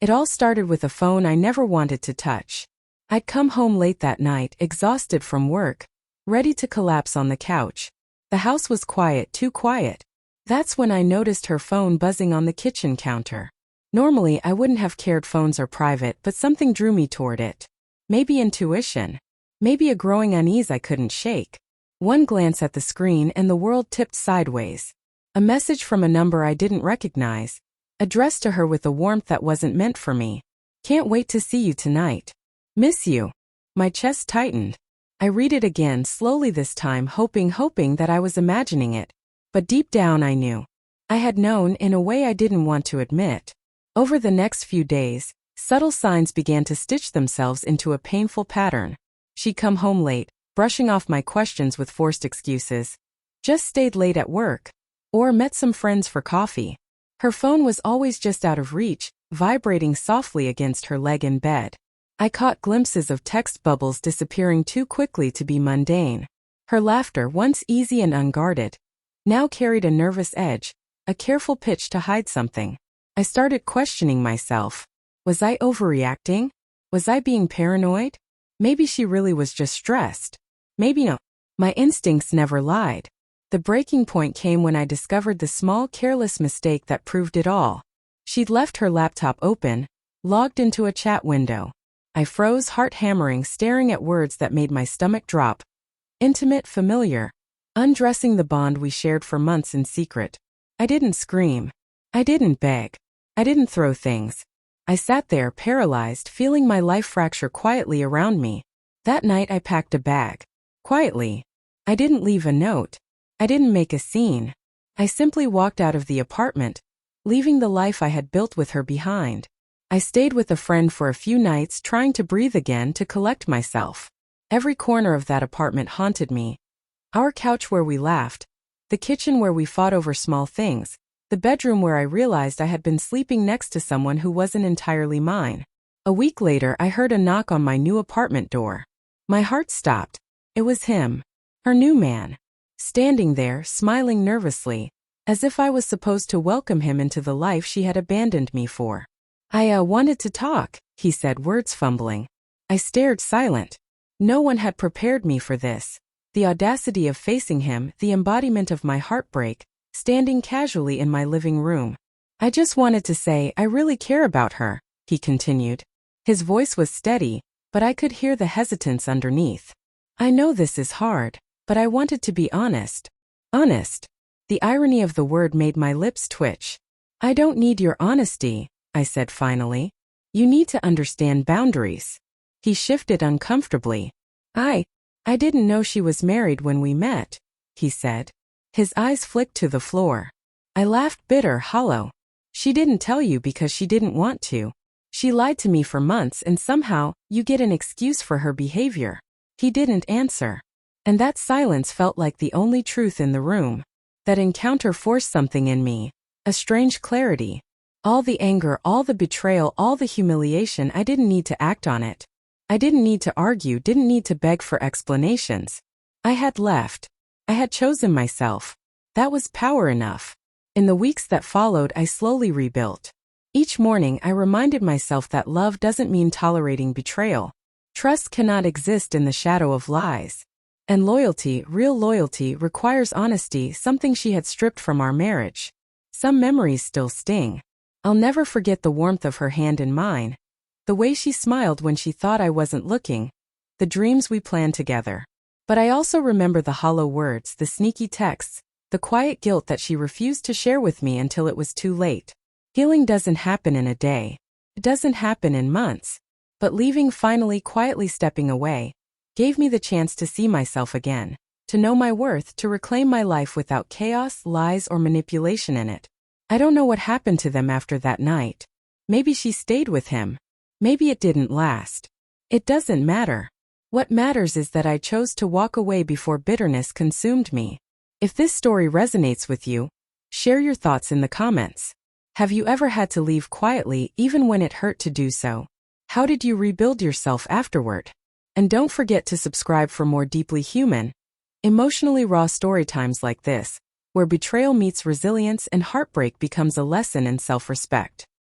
It all started with a phone I never wanted to touch. I'd come home late that night, exhausted from work, ready to collapse on the couch. The house was quiet, too quiet. That's when I noticed her phone buzzing on the kitchen counter. Normally, I wouldn't have cared phones are private, but something drew me toward it. Maybe intuition. Maybe a growing unease I couldn't shake. One glance at the screen and the world tipped sideways. A message from a number I didn't recognize, addressed to her with a warmth that wasn't meant for me. Can't wait to see you tonight. Miss you. My chest tightened. I read it again, slowly this time, hoping that I was imagining it. But deep down I knew. I had known in a way I didn't want to admit. Over the next few days, subtle signs began to stitch themselves into a painful pattern. She'd come home late, brushing off my questions with forced excuses. Just stayed late at work. Or met some friends for coffee. Her phone was always just out of reach, vibrating softly against her leg in bed. I caught glimpses of text bubbles disappearing too quickly to be mundane. Her laughter, once easy and unguarded, now carried a nervous edge, a careful pitch to hide something. I started questioning myself. Was I overreacting? Was I being paranoid? Maybe she really was just stressed. Maybe no. My instincts never lied. The breaking point came when I discovered the small, careless mistake that proved it all. She'd left her laptop open, logged into a chat window. I froze, heart hammering, staring at words that made my stomach drop. Intimate, familiar, undressing the bond we shared for months in secret. I didn't scream. I didn't beg. I didn't throw things. I sat there, paralyzed, feeling my life fracture quietly around me. That night I packed a bag. Quietly. I didn't leave a note. I didn't make a scene. I simply walked out of the apartment, leaving the life I had built with her behind. I stayed with a friend for a few nights, trying to breathe again, to collect myself. Every corner of that apartment haunted me. Our couch where we laughed, the kitchen where we fought over small things, the bedroom where I realized I had been sleeping next to someone who wasn't entirely mine. A week later, I heard a knock on my new apartment door. My heart stopped. It was him, her new man, standing there, smiling nervously, as if I was supposed to welcome him into the life she had abandoned me for. I wanted to talk, he said, words fumbling. I stared, silent. No one had prepared me for this. The audacity of facing him, the embodiment of my heartbreak, standing casually in my living room. I just wanted to say, I really care about her, he continued. His voice was steady, but I could hear the hesitance underneath. I know this is hard, but I wanted to be honest. Honest. The irony of the word made my lips twitch. I don't need your honesty, I said finally. You need to understand boundaries. He shifted uncomfortably. I didn't know she was married when we met, he said. His eyes flicked to the floor. I laughed, bitter, hollow. She didn't tell you because she didn't want to. She lied to me for months, and somehow, you get an excuse for her behavior. He didn't answer. And that silence felt like the only truth in the room. That encounter forced something in me, a strange clarity. All the anger, all the betrayal, all the humiliation, I didn't need to act on it. I didn't need to argue, didn't need to beg for explanations. I had left. I had chosen myself. That was power enough. In the weeks that followed, I slowly rebuilt. Each morning, I reminded myself that love doesn't mean tolerating betrayal. Trust cannot exist in the shadow of lies. And loyalty, real loyalty, requires honesty, something she had stripped from our marriage. Some memories still sting. I'll never forget the warmth of her hand in mine. The way she smiled when she thought I wasn't looking. The dreams we planned together. But I also remember the hollow words, the sneaky texts, the quiet guilt that she refused to share with me until it was too late. Healing doesn't happen in a day. It doesn't happen in months. But leaving, finally quietly stepping away, gave me the chance to see myself again, to know my worth, to reclaim my life without chaos, lies, or manipulation in it. I don't know what happened to them after that night. Maybe she stayed with him. Maybe it didn't last. It doesn't matter. What matters is that I chose to walk away before bitterness consumed me. If this story resonates with you, share your thoughts in the comments. Have you ever had to leave quietly even when it hurt to do so? How did you rebuild yourself afterward? And don't forget to subscribe for more deeply human, emotionally raw storytimes like this, where betrayal meets resilience and heartbreak becomes a lesson in self-respect.